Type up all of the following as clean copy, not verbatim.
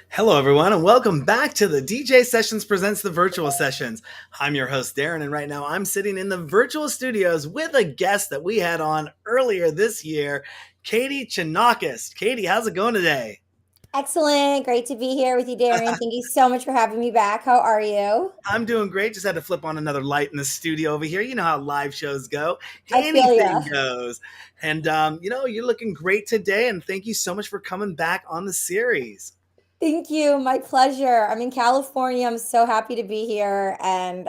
Hello, everyone, and welcome back to the DJ Sessions Presents the Virtual Sessions. I'm your host, Darren, and right now I'm sitting in the virtual studios with a guest that we had on earlier this year, Katie Chonacas. Katie, how's it going today? Excellent. Great to be here with you, Darren. Thank you so much for having me back. How are you? I'm doing great. Just had to flip on another light in the studio over here. You know how live shows go, I feel ya. anything goes. And, you're looking great today, and thank you so much for coming back on the series. Thank you. My pleasure. I'm in California. I'm so happy to be here. And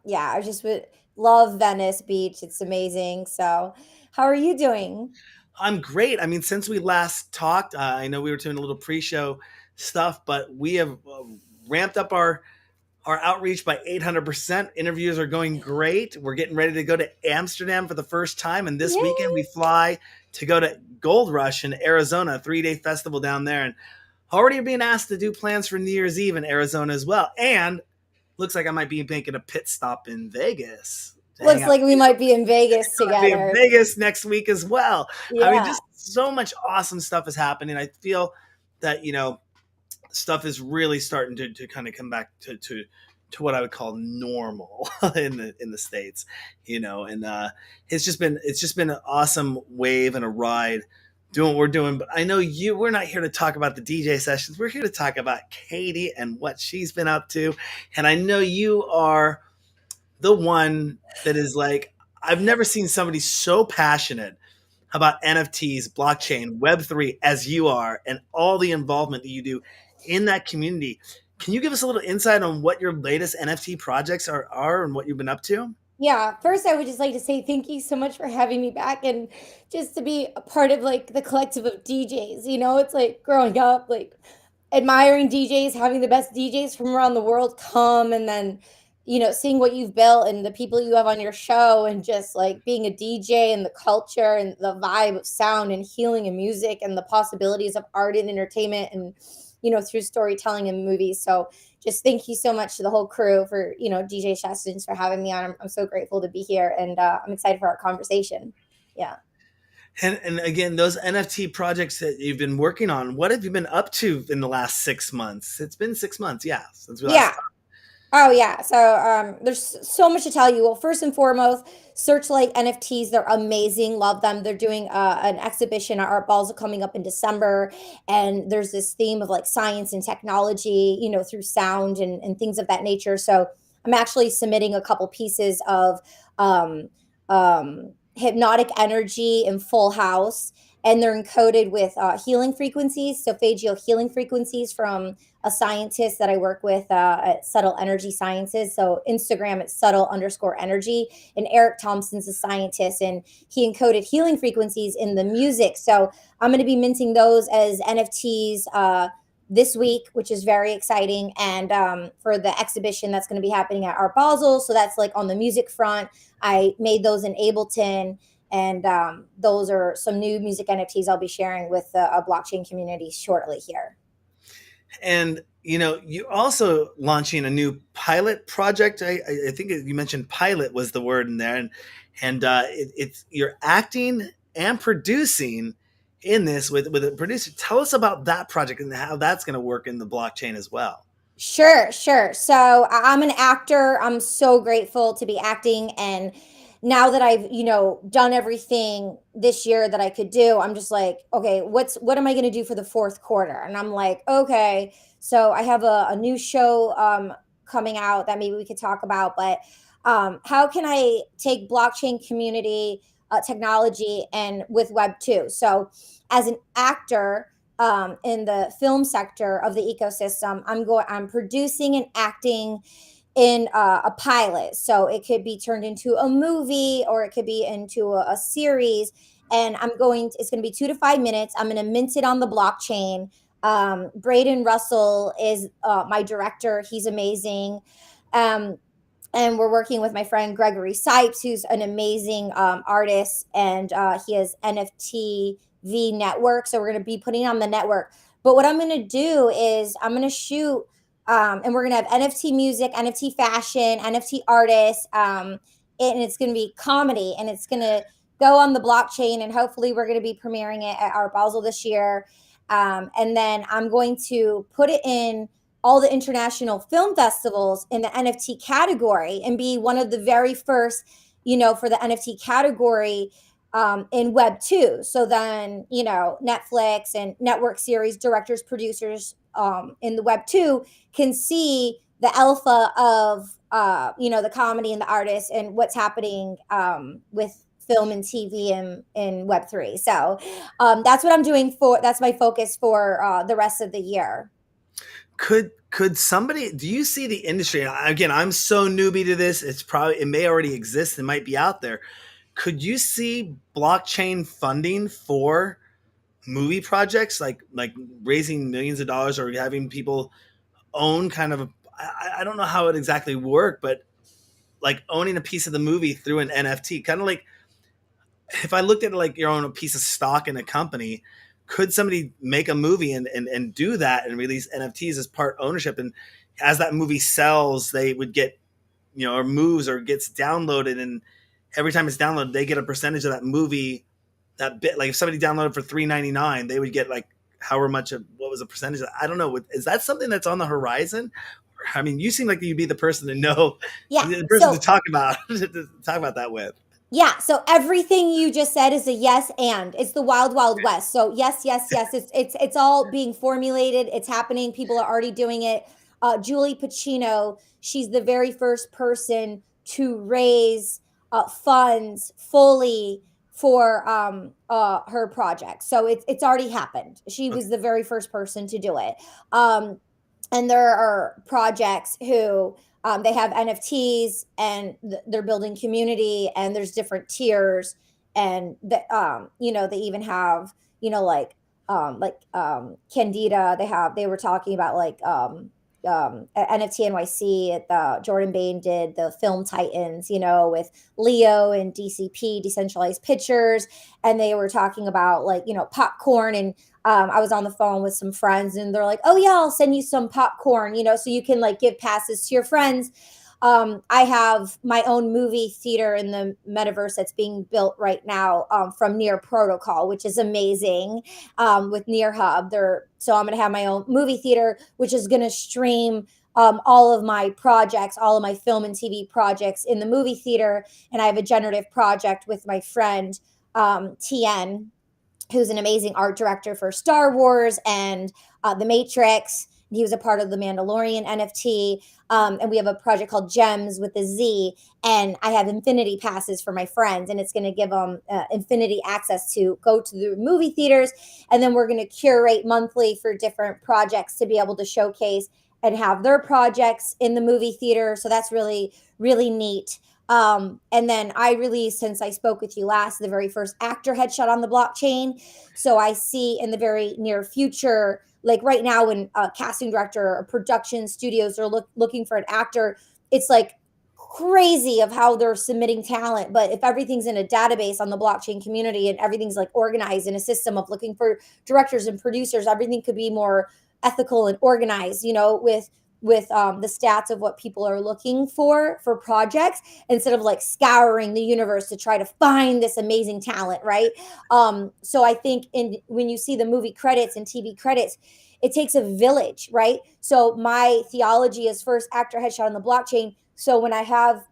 yeah, I just would love Venice Beach. It's amazing. So, how are you doing? I'm great. I mean, since we last talked, I know we were doing a little pre-show stuff, but we have ramped up our outreach by 800%. Interviews are going great. We're getting ready to go to Amsterdam for the first time, and this weekend Yay. we fly to go to Gold Rush in Arizona, a 3-day festival down there, and already being asked to do plans for New Year's Eve in Arizona as well. And looks like I might be making a pit stop in Vegas to hang Looks out like we with you. might be in Vegas I'll be in together. Vegas next week as well. I mean, Yeah. just so much awesome stuff is happening. I feel that, stuff is really starting to kind of come back to what I would call normal in the States, and it's just been an awesome wave and a ride doing what we're doing. But I know we're not here to talk about the DJ sessions. We're here to talk about Katie and what she's been up to. And I know you are the one that is like, I've never seen somebody so passionate about NFTs, blockchain, Web3 as you are, and all the involvement that you do in that community. Can you give us a little insight on what your latest NFT projects are and what you've been up to? Yeah, first I would just like to say thank you so much for having me back and just to be a part of like the collective of DJs. It's like growing up, like admiring DJs, having the best DJs from around the world come and then, seeing what you've built and the people you have on your show and just like being a DJ and the culture and the vibe of sound and healing and music and the possibilities of art and entertainment and, through storytelling and movies. So just thank you so much to the whole crew for, DJ Sessions for having me on. I'm so grateful to be here and I'm excited for our conversation. Yeah. And again, those NFT projects that you've been working on, what have you been up to in the last 6 months? It's been 6 months, yeah, since we last Yeah. Oh yeah. So there's so much to tell you. Well, first and foremost, Searchlight NFTs. They're amazing. Love them. They're doing an exhibition at Art Balls coming up in December, and there's this theme of like science and technology, through sound and things of that nature. So I'm actually submitting a couple pieces of um, hypnotic energy in Full House, and they're encoded with healing frequencies, so phagio healing frequencies from a scientist that I work with at Subtle Energy Sciences. So Instagram, it's subtle underscore energy. And Eric Thompson's a scientist and he encoded healing frequencies in the music. So I'm going to be minting those as NFTs this week, which is very exciting. And for the exhibition that's going to be happening at Art Basel. So that's like on the music front. I made those in Ableton. And those are some new music NFTs I'll be sharing with a blockchain community shortly here. And you're also launching a new pilot project. I think you mentioned pilot was the word in there, and it's you're acting and producing in this with a producer. Tell us about that project and how that's going to work in the blockchain as well. Sure, sure. So I'm an actor. I'm so grateful to be acting. And now that I've, done everything this year that I could do, I'm just like, okay, what am I going to do for the fourth quarter? And I'm like, okay, so I have a new show coming out that maybe we could talk about, but how can I take blockchain community technology and with Web 2? So as an actor, in the film sector of the ecosystem, I'm producing and acting in a pilot. So it could be turned into a movie or it could be into a series. And it's going to be 2 to 5 minutes. I'm going to mint it on the blockchain. Braden Russell is my director. He's amazing. Um, and we're working with my friend Gregory Sipes, who's an amazing artist, and he has NFT network. So we're going to be putting it on the network. But what I'm going to do is I'm going to shoot, and we're going to have NFT music, NFT fashion, NFT artists, and it's going to be comedy, and it's going to go on the blockchain, and hopefully we're going to be premiering it at Art Basel this year. And then I'm going to put it in all the international film festivals in the NFT category and be one of the very first, for the NFT category in Web 2. So then, Netflix and network series directors, producers in the Web 2 can see the alpha of, the comedy and the artists and what's happening with film and TV in Web 3. So that's what I'm doing that's my focus for the rest of the year. Could somebody, do you see the industry, again, I'm so newbie to this, it may already exist, it might be out there. Could you see blockchain funding for movie projects, like raising millions of dollars or having people own kind of I don't know how it exactly work, but like owning a piece of the movie through an NFT, kind of like if I looked at it like you're owning a piece of stock in a company, could somebody make a movie and do that and release NFTs as part ownership? And as that movie sells, they would get, or moves or gets downloaded. And every time it's downloaded, they get a percentage of that movie, that bit. Like if somebody downloaded for $3.99, they would get like however much of what was a percentage of, I don't know. Is that something that's on the horizon? I mean, you seem like you'd be the person to know, Yeah. the person to talk about, to talk about that with. Yeah, so everything you just said is a yes, and it's the wild wild west. So yes, yes, yes, it's all being formulated, it's happening, people are already doing it. Julie Pacino, she's the very first person to raise funds fully for her project. So it's already happened. She Okay. was the very first person to do it. And there are projects who they have NFTs and they're building community, and there's different tiers, and they even have, Candida. They were talking about like NFT NYC at the Jordan Bain did the Film Titans, with Leo and DCP, Decentralized Pictures, and they were talking about like popcorn. And I was on the phone with some friends, and they're like, "Oh yeah, I'll send you some popcorn, so you can like give passes to your friends." I have my own movie theater in the metaverse that's being built right now from Near Protocol, which is amazing, with Near Hub. So I'm going to have my own movie theater, which is going to stream all of my projects, all of my film and TV projects in the movie theater. And I have a generative project with my friend TN, who's an amazing art director for Star Wars and The Matrix. He was a part of the Mandalorian NFT. And we have a project called Gems with a Z. And I have infinity passes for my friends, and it's going to give them infinity access to go to the movie theaters. And then we're going to curate monthly for different projects to be able to showcase and have their projects in the movie theater. So that's really, really neat. And then I released, since I spoke with you last, the very first actor headshot on the blockchain. So I see in the very near future, like right now, when a casting director or production studios are looking for an actor, it's like crazy of how they're submitting talent. But if everything's in a database on the blockchain community and everything's like organized in a system of looking for directors and producers, everything could be more ethical and organized, with the stats of what people are looking for projects, instead of like scouring the universe to try to find this amazing talent, right? So I think when you see the movie credits and TV credits, it takes a village, right? So my theology is first actor headshot on the blockchain. So when I have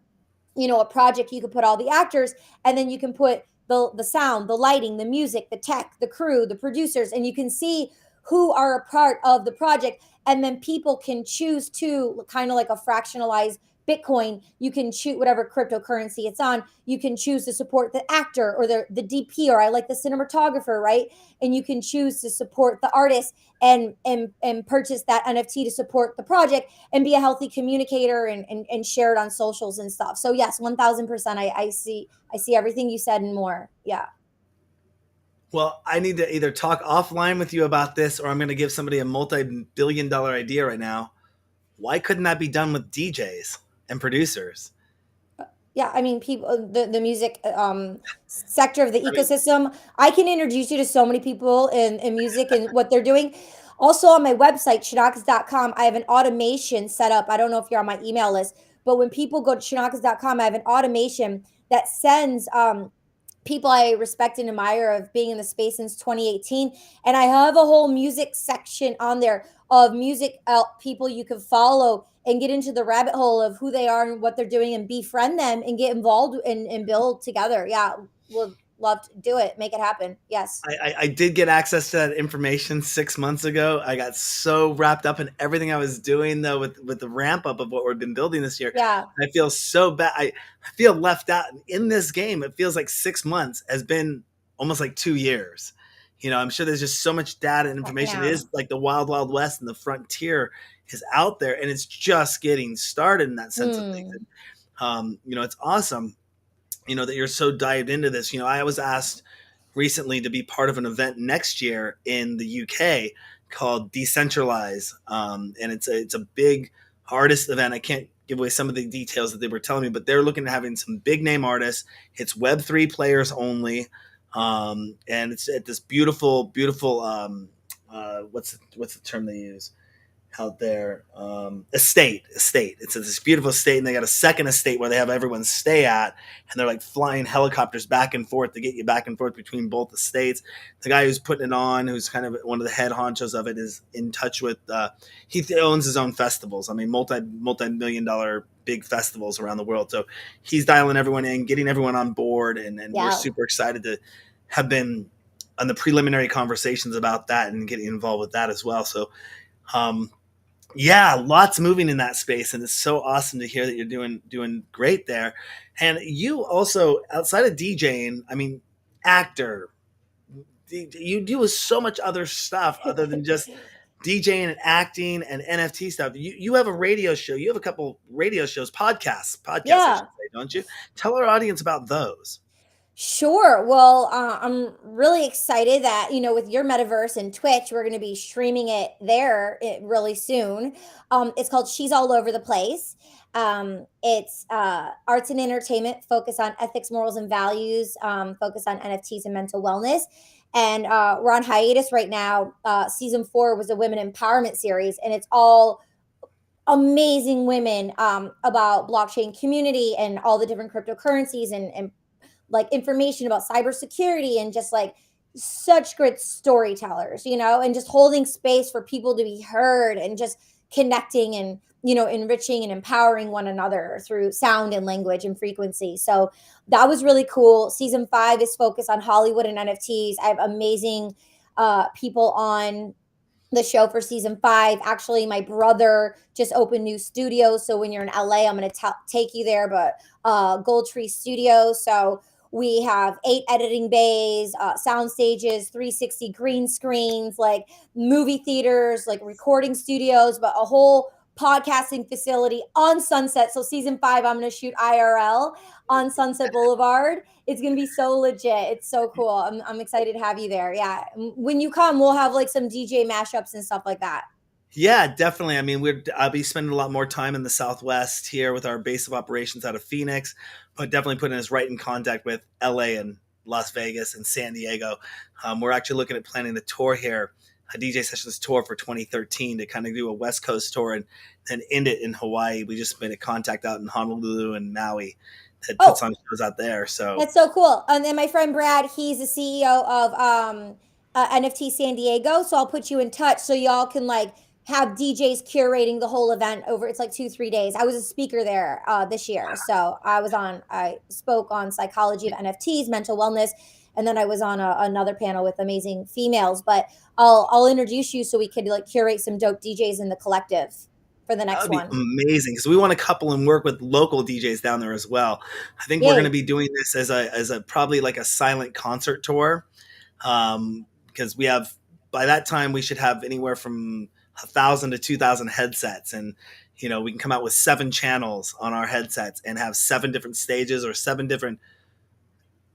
a project, you could put all the actors, and then you can put the sound, the lighting, the music, the tech, the crew, the producers, and you can see who are a part of the project. And then people can choose to, kind of like a fractionalized Bitcoin, you can choose whatever cryptocurrency it's on. You can choose to support the actor or the DP, or I like the cinematographer, right? And you can choose to support the artist and purchase that NFT to support the project and be a healthy communicator and share it on socials and stuff. So yes, 1000%. I see everything you said and more. Yeah. Well, I need to either talk offline with you about this, or I'm going to give somebody a multi-billion-dollar idea right now. Why couldn't that be done with DJs and producers? Yeah, I mean, people, the music sector of the I mean, ecosystem. I can introduce you to so many people in music and what they're doing. Also, on my website, chonacas.com, I have an automation set up. I don't know if you're on my email list, but when people go to chonacas.com, I have an automation that sends people I respect and admire of being in the space since 2018. And I have a whole music section on there of music people you can follow and get into the rabbit hole of who they are and what they're doing and befriend them and get involved and build together. Yeah, would love to do it, make it happen. Yes. I did get access to that information 6 months ago. I got so wrapped up in everything I was doing though with the ramp up of what we've been building this year. Yeah. I feel so bad. I feel left out in this game. It feels like 6 months has been almost like 2 years. I'm sure there's just so much data and information. It Yeah. is like the wild, wild west, and the frontier is out there, and it's just getting started in that sense of things. Hmm. And, it's awesome, that you're so dived into this. I was asked recently to be part of an event next year in the UK called Decentralize, and it's a big artist event. I can't give away some of the details that they were telling me, but they're looking at having some big name artists. It's Web3 players only, and it's at this beautiful, beautiful. What's the term they use? Out there, estate. It's this beautiful estate, and they got a second estate where they have everyone stay at, and they're like flying helicopters back and forth to get you back and forth between both estates. The guy who's putting it on, who's kind of one of the head honchos of it, is in touch with. He owns his own festivals. I mean, multi-million-dollar big festivals around the world. So he's dialing everyone in, getting everyone on board, and we're Yeah. super excited to have been on the preliminary conversations about that and getting involved with that as well. So. Yeah, lots moving in that space, and it's so awesome to hear that you're doing great there. And you also, outside of DJing, I mean, actor, you do so much other stuff other than just DJing and acting and NFT stuff. You have a radio show. You have a couple radio shows, podcasts, I should Yeah. say, don't you? Tell our audience about those. Sure. Well, I'm really excited that, with your metaverse and Twitch, we're going to be streaming it there really soon. It's called She's All Over the Place. It's arts and entertainment, focus on ethics, morals, and values, focus on NFTs and mental wellness. And we're on hiatus right now. Season 4 was a women empowerment series, and it's all amazing women about blockchain community and all the different cryptocurrencies and like information about cybersecurity and just like such great storytellers, and just holding space for people to be heard and just connecting and, enriching and empowering one another through sound and language and frequency. So that was really cool. Season 5 is focused on Hollywood and NFTs. I have amazing people on the show for season 5. Actually, my brother just opened new studios. So when you're in LA, I'm going to take you there, but Gold Tree Studios. So we have 8 editing bays, sound stages, 360 green screens, like movie theaters, like recording studios, but a whole podcasting facility on Sunset. So season 5, I'm going to shoot IRL on Sunset Boulevard. It's going to be so legit. It's so cool. I'm excited to have you there. Yeah. When you come, we'll have like some DJ mashups and stuff like that. Yeah, definitely. I mean, I'll be spending a lot more time in the Southwest here with our base of operations out of Phoenix, but definitely putting us right in contact with LA and Las Vegas and San Diego. We're actually looking at planning a tour here, a DJ Sessions tour for 2013 to kind of do a West Coast tour and then end it in Hawaii. We just made a contact out in Honolulu and Maui that puts Oh, on shows out there. So that's so cool. And then my friend Brad, he's the CEO of NFT San Diego. So I'll put you in touch so y'all can like have DJs curating the whole event over. It's like 2-3 days. I was a speaker there this year. So I spoke on psychology of NFTs, mental wellness. And then I was on another panel with amazing females, but I'll introduce you so we could like curate some dope DJs in the collective for the that next would be one. amazing because we want to couple and work with local DJs down there as well. I think we're going to Yay. be doing this as a probably like a silent concert tour, because we have by that time we should have anywhere from 1,000 to 2,000 headsets, and we can come out with 7 channels on our headsets and have 7 different stages or 7 different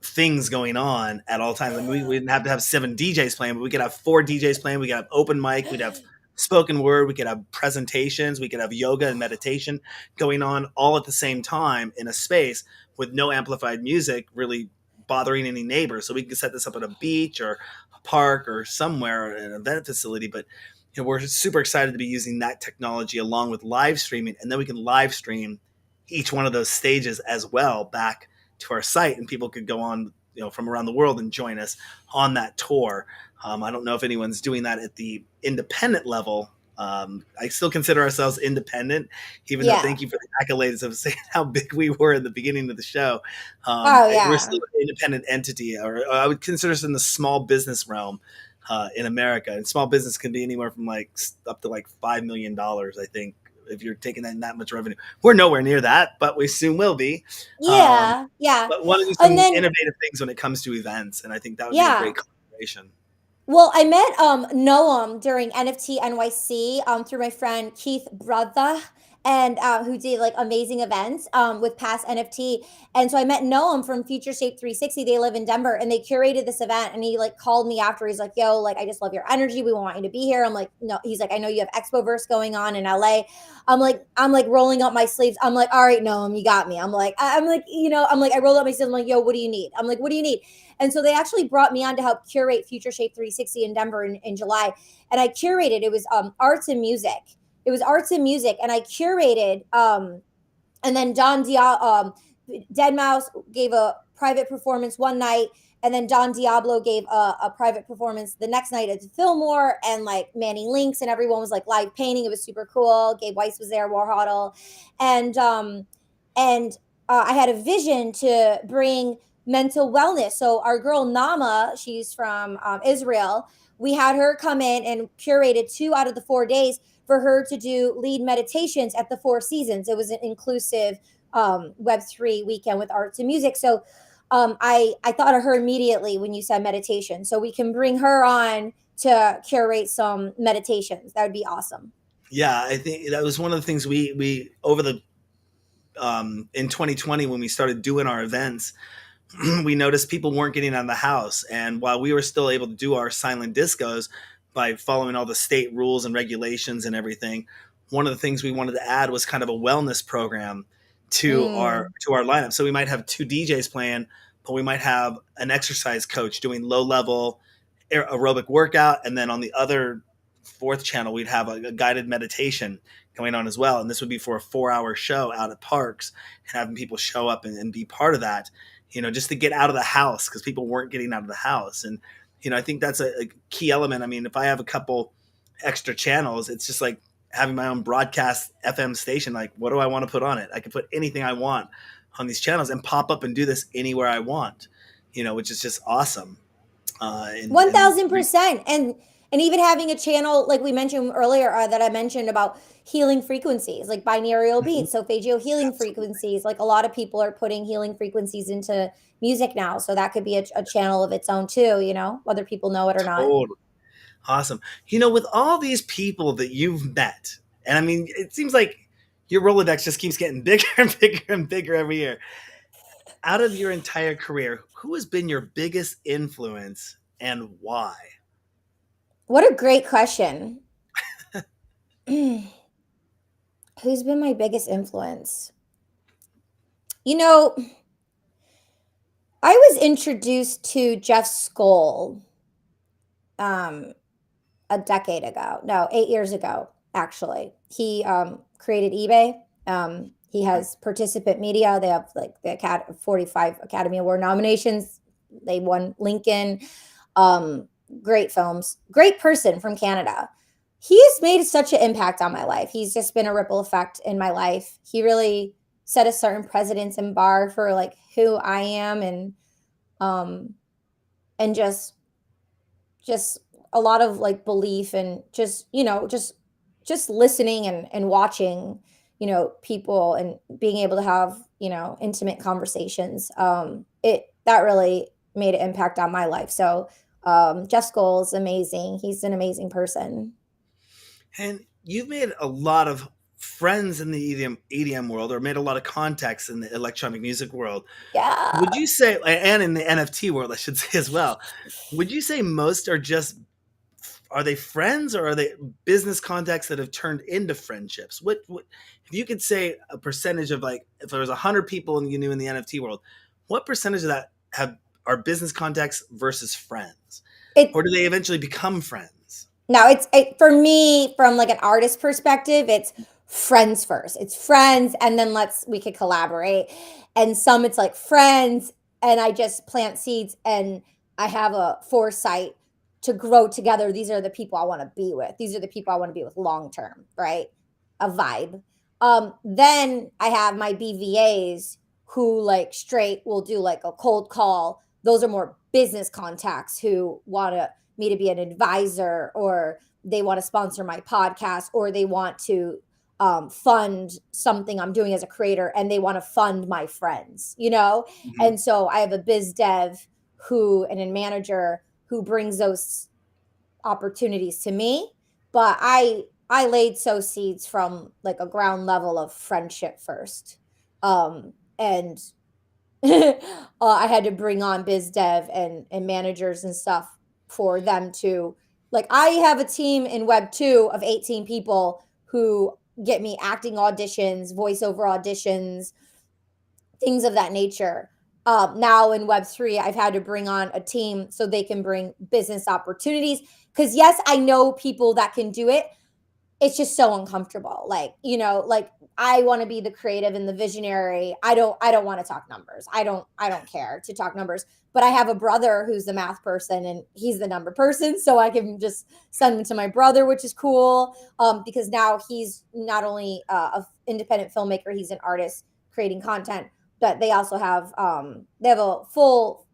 things going on at all times. I mean, we didn't have to have 7 DJs playing, but we could have 4 DJs playing. We could have open mic. We'd have spoken word. We could have presentations. We could have yoga and meditation going on all at the same time in a space with no amplified music really bothering any neighbors. So we can set this up at a beach or a park or somewhere, an event facility. But we're super excited to be using that technology along with live streaming, and then we can live stream each one of those stages as well back to our site, and people could go on from around the world and join us on that tour. I don't know if anyone's doing that at the independent level. I still consider ourselves independent, even though Yeah. thank you for the accolades of saying how big we were at the beginning of the show. Oh We're yeah. still an independent entity, or I would consider us in the small business realm in America. And small business can be anywhere from like up to like $5 million, I think, if you're taking in that much revenue. We're nowhere near that, but we soon will be. Um, Yeah. Yeah. but want to do And some then innovative things when it comes to events, and I think that would be a great yeah. collaboration. Well, I met Noam during NFT NYC through my friend Keith Brother, and who did like amazing events with past NFT. And so I met Noam from Future Shape 360. They live in Denver, and they curated this event. And he like called me after. He's like, "Yo, like I just love your energy. We want you to be here." I'm like, "No." He's like, "I know you have Expoverse going on in LA." I'm like rolling up my sleeves. I'm like, "All right, Noam, you got me." I'm like, I'm like, I rolled up my sleeves. I'm like, "Yo, what do you need?" I'm like, "What do you need?" And so they actually brought me on to help curate Future Shape 360 in Denver in July. And I curated, it was arts and music. It was arts and music. And I curated, and then Dead Mouse gave a private performance one night. And then Don Diablo gave a private performance the next night at Fillmore, and like Manny Links and everyone was like live painting. It was super cool. Gabe Weiss was there, Warhuddle. And I had a vision to bring mental wellness. So our girl Nama, she's from Israel. We had her come in and curated 2 out of the 4 days for her to do lead meditations at the Four Seasons. It was an inclusive Web3 weekend with arts and music. So I thought of her immediately when you said meditation. So we can bring her on to curate some meditations. That would be awesome. Yeah, I think that was one of the things we over the in 2020 when we started doing our events. We noticed people weren't getting out of the house. And while we were still able to do our silent discos by following all the state rules and regulations and everything, one of the things we wanted to add was kind of a wellness program Mm. to our lineup. So we might have two DJs playing, but we might have an exercise coach doing low level aerobic workout, and then on the other fourth channel we'd have a guided meditation going on as well. And this would be for a 4 hour show out at parks, and having people show up and be part of that, just to get out of the house, because people weren't getting out of the house. And I think that's a key element. I mean, if I have a couple extra channels, it's just like having my own broadcast FM station. Like, what do I want to put on it? I can put anything I want on these channels and pop up and do this anywhere I want, which is just awesome. One And thousand percent, and even having a channel like we mentioned earlier, that I mentioned about healing frequencies, like binaural beats, solfeggio healing absolutely. frequencies. Like a lot of people are putting healing frequencies into music now, so that could be a channel of its own too. Whether people know it or not. Totally. Awesome. With all these people that you've met, and I mean, it seems like your Rolodex just keeps getting bigger and bigger and bigger every year. Out of your entire career, who has been your biggest influence and why? What a great question. Who's been my biggest influence? You know, I was introduced to Jeff Skoll um, a decade ago. No, 8 years ago, actually. He created eBay. He has Participant Media. They have like the 45 Academy Award nominations. They won Lincoln. Um, Great films. Great person from Canada. He's made such an impact on my life. He's just been a ripple effect in my life. He really set a certain precedence and bar for like who I am, um and just a lot of like belief, and just listening and watching people, and being able to have intimate conversations. It that really made an impact on my life. So Jeff Skoll is amazing. He's an amazing person. And you've made a lot of friends in the EDM world, or made a lot of contacts in the electronic music world. Would Yeah. you say, and in the NFT world, I should say as well, would you say most are they friends, or are they business contacts that have turned into friendships? What if you could say a percentage of, like, if there was 100 people you knew in the NFT world, what percentage of that are business contacts versus friends, it or do they eventually become friends? No, for me, from like an artist perspective, it's friends first. It's friends, and then we could collaborate. And some it's like friends, and I just plant seeds, and I have a foresight to grow together. These are the people I want to be with. These are the people I want to be with long term, right? A vibe. Then I have my BVAs who like straight will do like a cold call. Those are more business contacts who want me to be an advisor, or they want to sponsor my podcast, or they want to fund something I'm doing as a creator, and they want to fund my friends, you know? Mhm. And so I have a biz dev who and a manager who brings those opportunities to me. But I laid sow seeds from like a ground level of friendship first. And I had to bring on biz dev and managers and stuff for them to like. I have a team in Web 2 of 18 people who get me acting auditions, voiceover auditions, things of that nature. Now in Web3, I've had to bring on a team so they can bring business opportunities. Because yes, I know people that can do it. It's just so uncomfortable. Like, like I want to be the creative and the visionary. I don't want to talk numbers. I don't care to talk numbers. But I have a brother who's the math person and he's the number person. So I can just send him to my brother, which is cool. Because now he's not only a independent filmmaker, he's an artist creating content, but they have a full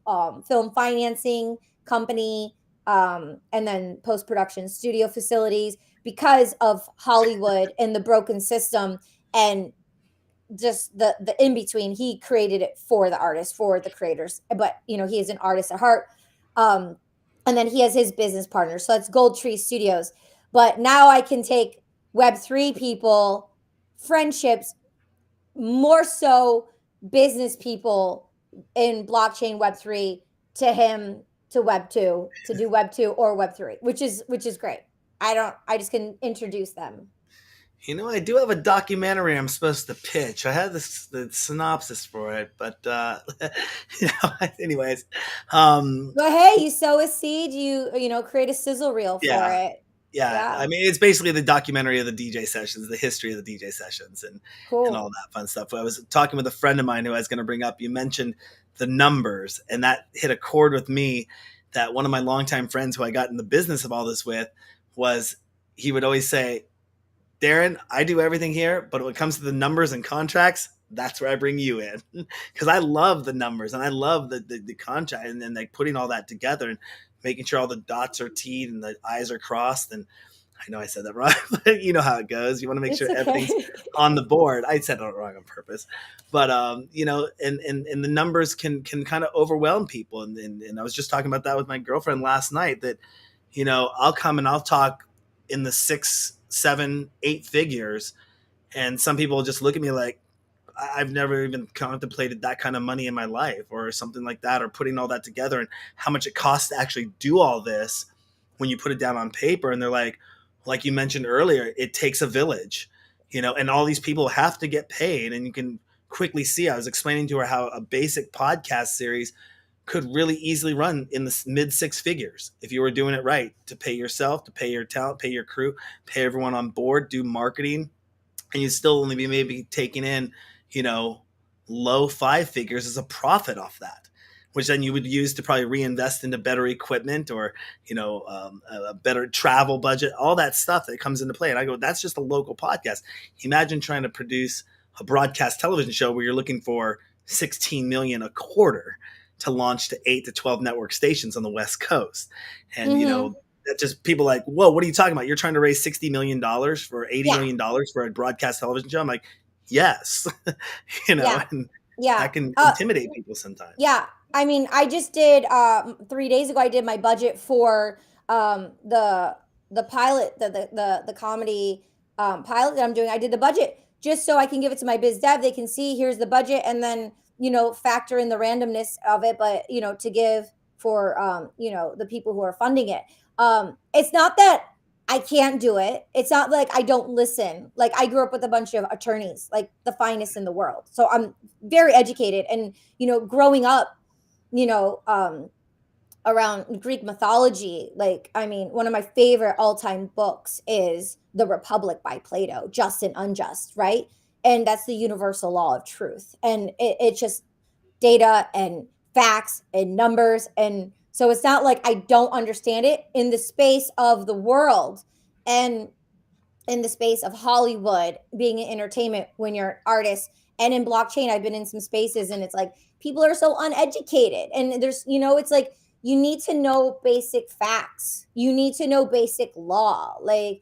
film financing company, and then post production studio facilities because of Hollywood and the broken system, and just the in between. He created it for the artists, for the creators, but he is an artist at heart. Um, and then he has his business partner, so that's Gold Tree Studios. But now I can take Web3 people, friendships, more so business people in blockchain Web3 to him to Web 2 to do Web 2 or Web 3, which is great. I just can introduce them. I do have a documentary I'm supposed to pitch. I had the synopsis for it, but anyways, um, But hey, you sow a seed, you create a sizzle reel for yeah, it. yeah. Yeah, I mean, it's basically the documentary of the DJ sessions, the history of the DJ sessions, and all cool. that fun stuff. I was talking with a friend of mine who I was going to bring up. You mentioned the numbers, and that hit a chord with me. That one of my longtime friends who I got in the business of all this with was he would always say, Darren, I do everything here, but when it comes to the numbers and contracts, that's where I bring you in because I love the numbers and I love the contract and then like putting all that together and making sure all the dots are T'd and the I's are crossed. And I know I said that wrong, but you know how it goes. You want to make sure It's everything's okay. on the board. I said it wrong on purpose, but and the numbers can kind of overwhelm people. And I was just talking about that with my girlfriend last night that I'll come and I'll talk in the 6, 7, 8 figures, and some people just look at me like I've never even contemplated that kind of money in my life or something like that, or putting all that together and how much it costs to actually do all this when you put it down on paper. And they're like you mentioned earlier, it takes a village, and all these people have to get paid. And you can quickly see, I was explaining to her how a basic podcast series could really easily run in the mid 6 figures if you were doing it right, to pay yourself, to pay your talent, pay your crew, pay everyone on board, do marketing, and you still only be maybe taking in, you know, low 5 figures as a profit off that, which then you would use to probably reinvest into better equipment or, a better travel budget, all that stuff that comes into play. And I go, that's just a local podcast. Imagine trying to produce a broadcast television show where you're looking for 16 million a quarter to launch to 8 to 12 network stations on the West Coast. And, Hmm. that just people like, whoa, what are you talking about? You're trying to raise $60 million for $80 Yeah, million for a broadcast television show? I'm like, yes, yeah, and yeah. that can intimidate people sometimes. Yeah, I mean, I just did 3 days ago. I did my budget for the pilot, the comedy pilot that I'm doing. I did the budget just so I can give it to my biz dev. They can see here's the budget, and then factor in the randomness of it, but to give for the people who are funding it. It's not that I can't do it. It's not like I don't listen. Like I grew up with a bunch of attorneys, like the finest in the world. So I'm very educated, and growing up, you know, um, around Greek mythology, like, I mean, one of my favorite all time books is The Republic by Plato, Just and Unjust, right? And that's the universal law of truth. And it's just data and facts and numbers. And so it's not like I don't understand it in the space of the world and in the space of Hollywood, being in entertainment when you're an artist. And in blockchain, I've been in some spaces and it's like people are so uneducated. And there's, it's like you need to know basic facts. You need to know basic law. Yeah,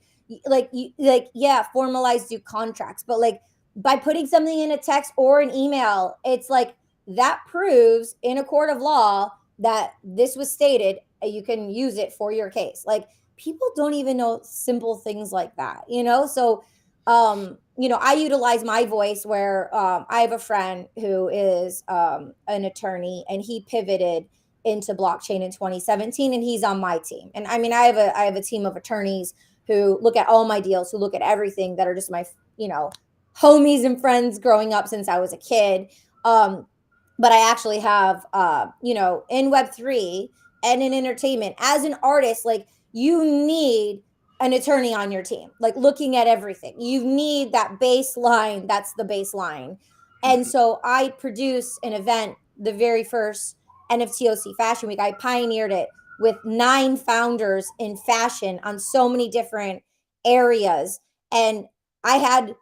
formalize do contracts, but like by putting something in a text or an email, it's like that proves in a court of law that this was stated. You can use it for your case. Like people don't even know simple things like that, So, I utilize my voice where I have a friend who is an attorney and he pivoted into blockchain in 2017 and he's on my team. And I mean, I have a team of attorneys who look at all my deals, who look at everything that are just my, homies and friends growing up since I was a kid. But I actually have, in Web3 and in entertainment as an artist, like you need an attorney on your team, like looking at everything. You need that baseline. That's the baseline. And Mhm. so I produced an event, the very first NFTOC Fashion Week. I pioneered it with 9 founders in fashion on so many different areas. And I had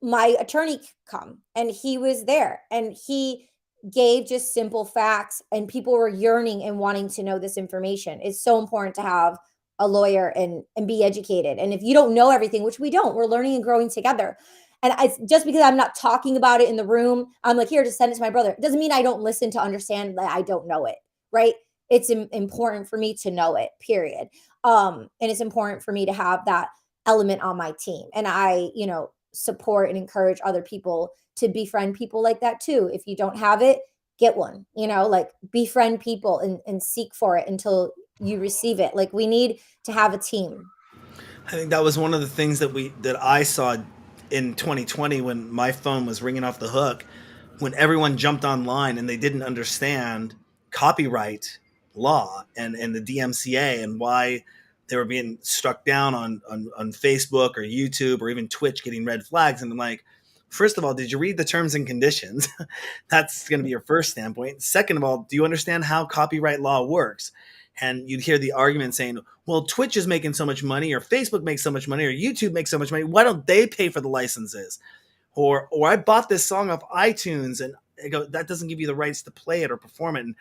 my attorney come and he was there and he gave just simple facts and people were yearning and wanting to know this information. It's so important to have a lawyer and be educated. And if you don't know everything, which we don't, we're learning and growing together. And it's just because I'm not talking about it in the room, I'm like, here, just send it to my brother. It doesn't mean I don't listen to understand that I don't know it, right? It's important for me to know it, period. And it's important for me to have that element on my team. And I, support and encourage other people to befriend people like that too. If you don't have it, get one, like befriend people and seek for it until you receive it. Like we need to have a team. I think that was one of the things that I saw in 2020 when my phone was ringing off the hook, when everyone jumped online and they didn't understand copyright law and the DMCA and why they were being struck down on Facebook or YouTube or even Twitch getting red flags. And I'm like, first of all, did you read the terms and conditions? That's going to be your first standpoint. Second of all, do you understand how copyright law works? And you'd hear the argument saying, well, Twitch is making so much money, or Facebook makes so much money, or YouTube makes so much money. Why don't they pay for the licenses? Or I bought this song off iTunes, and I go, that doesn't give you the rights to play it or perform it. And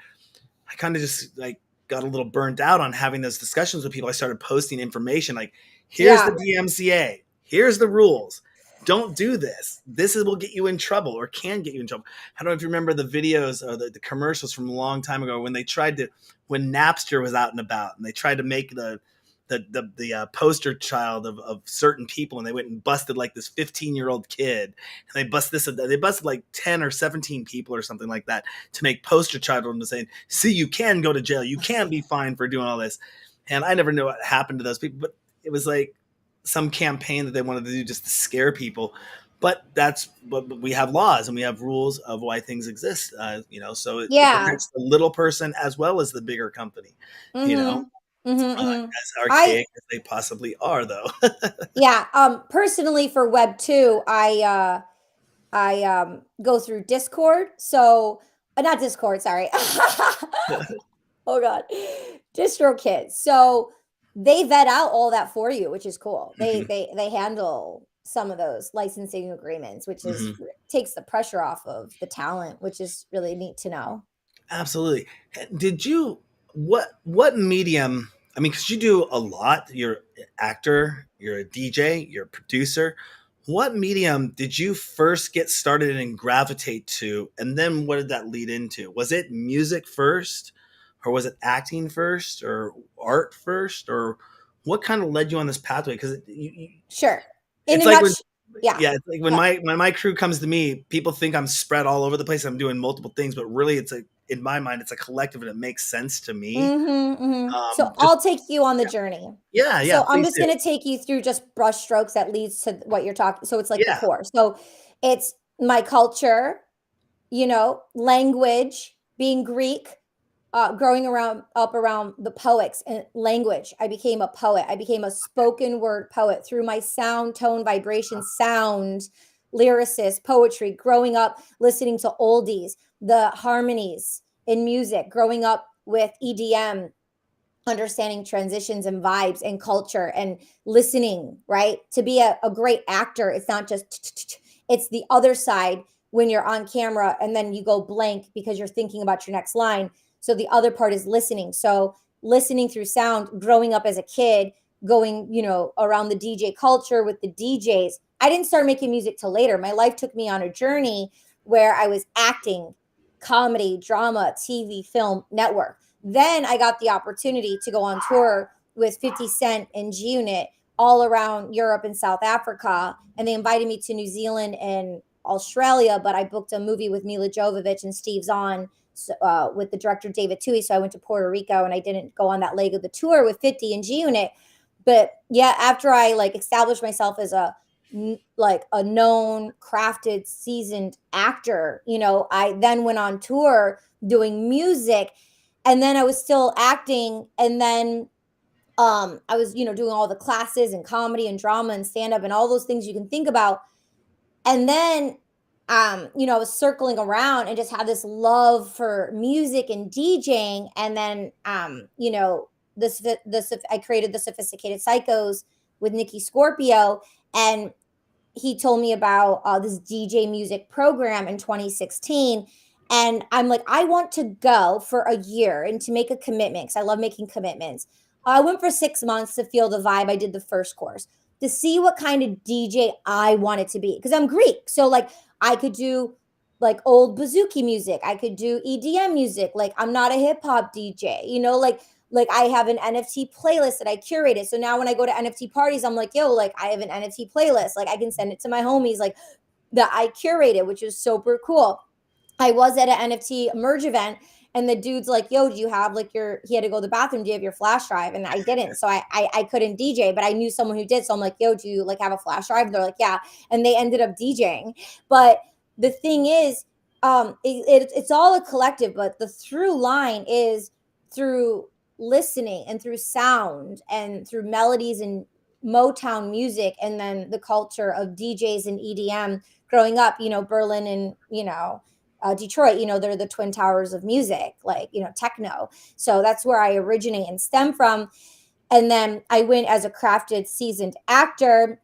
I kind of just like got a little burnt out on having those discussions with people. I started posting information like, here's Yeah. the DMCA, here's the rules. Don't do this. This will get you in trouble or can get you in trouble. I don't know if you remember the videos or the commercials from a long time ago when they tried to, when Napster was out and about and they tried to make the poster child of certain people, and they went and busted like this 15-year-old kid, and they busted like 10 or 17 people or something like that to make poster child of them, saying, see, you can go to jail, you can be fined for doing all this. And I never knew what happened to those people, but it was like some campaign that they wanted to do just to scare people. But but we have laws and we have rules of why things exist, so it Yeah. protects the little person as well as the bigger company, you know Mhm. Mhm, mhm. as I archaic as they possibly are, though. Yeah, personally for Web 2, I go through Discord. So, not Discord, sorry. Oh god. DistroKid. So, they vet out all that for you, which is cool. They Hmm. they handle some of those licensing agreements, which is Hmm. takes the pressure off of the talent, which is really neat to know. Absolutely. Did you what medium? I mean, because you do a lot. You're an actor, you're a DJ, you're a producer. What medium did you first get started and gravitate to, and then what did that lead into? Was it music first, or was it acting first, or art first, or what kind of led you on this pathway? Because Sure. In it's a like when, nutshell, yeah. yeah, it's like when Yeah. my crew comes to me, people think I'm spread all over the place. I'm doing multiple things, but really, it's a in my mind, it's a collective, and it makes sense to me. Mhm, mhm. So Just I'll take you on the journey. yeah, So I'm please just do. gonna take you through just brush strokes that leads to what you're talking. So it's like the Yeah. core. So it's my culture, language, being Greek, growing around up around the poets and language. I became a poet. I became a spoken word poet through my sound, tone, vibration, sound, lyricist, poetry, growing up listening to oldies, the harmonies. in music, growing up with EDM, understanding transitions and vibes and culture and listening, right? To be a great actor, it's not just, it's the other side when you're on camera and then you go blank because you're thinking about your next line. So the other part is listening. So listening through sound, growing up as a kid, going, around the DJ culture with the DJs. I didn't start making music till later. My life took me on a journey where I was acting, comedy, drama, TV, film, network. Then I got the opportunity to go on tour with 50 Cent and G Unit all around Europe and South Africa. And they invited me to New Zealand and Australia, but I booked a movie with Mila Jovovich and Steve Zahn with the director David Toohey. So I went to Puerto Rico and I didn't go on that leg of the tour with 50 and G Unit. But yeah, after I like established myself as a known, crafted, seasoned actor, I then went on tour doing music, and then I was still acting, and then I was doing all the classes and comedy and drama and stand up and all those things you can think about. And then I was circling around and just had this love for music and DJing. And then this I created the Sophisticated Psychos with Nikki Scorpio, and he told me about this DJ music program in 2016. And I'm like, I want to go for a year and to make a commitment because I love making commitments. I went for 6 months to feel the vibe. I did the first course to see what kind of DJ I wanted to be because I'm Greek. So, like, I could do like old bouzouki music, I could do EDM music. Like, I'm not a hip hop DJ, like I have an NFT playlist that I curated. So now when I go to NFT parties, I'm like, yo, like I have an NFT playlist. Like I can send it to my homies, like that I curated, which is super cool. I was at an NFT merge event and the dude's like, yo, do you have like he had to go to the bathroom. Do you have your flash drive? And I didn't. So I couldn't DJ, but I knew someone who did. So I'm like, yo, do you like have a flash drive? And they're like, yeah. And they ended up DJing. But the thing is, it's all a collective, but the through line is through listening and through sound and through melodies and Motown music, and then the culture of DJs and EDM growing up, Berlin and, Detroit, they're the twin towers of music, like, techno. So that's where I originate and stem from. And then I went as a crafted, seasoned actor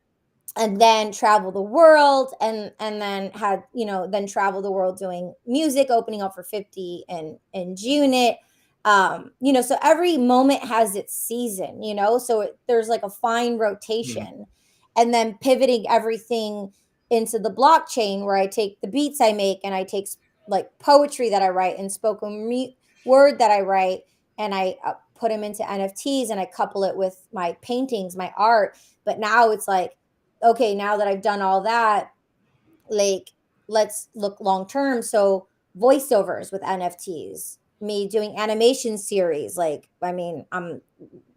and then travel the world and then had then travel the world doing music, opening up for 50 and Junit. So every moment has its season, so there's like a fine Mhm. rotation, and then pivoting everything into the blockchain where I take the beats I make and I take like poetry that I write and spoken word that I write, and I put them into NFTs and I couple it with my paintings, my art. But now it's like, okay, now that I've done all that, like, let's look long term. So voiceovers with NFTs, me doing animation series. Like, I mean, I'm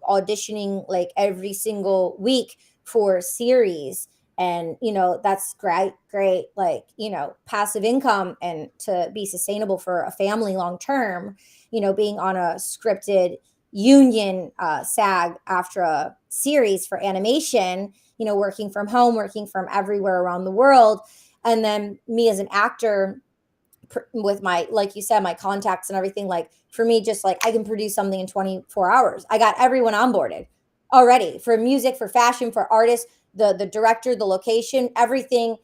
auditioning like every single week for series. And, that's great, like, passive income and to be sustainable for a family long term, being on a scripted union SAG after a series for animation, working from home, working from everywhere around the world. And then me as an actor with my, like you said, my contacts and everything, like for me, just like I can produce something in 24 hours. I got everyone onboarded already for music, for fashion, for artists, the director, the location, everything,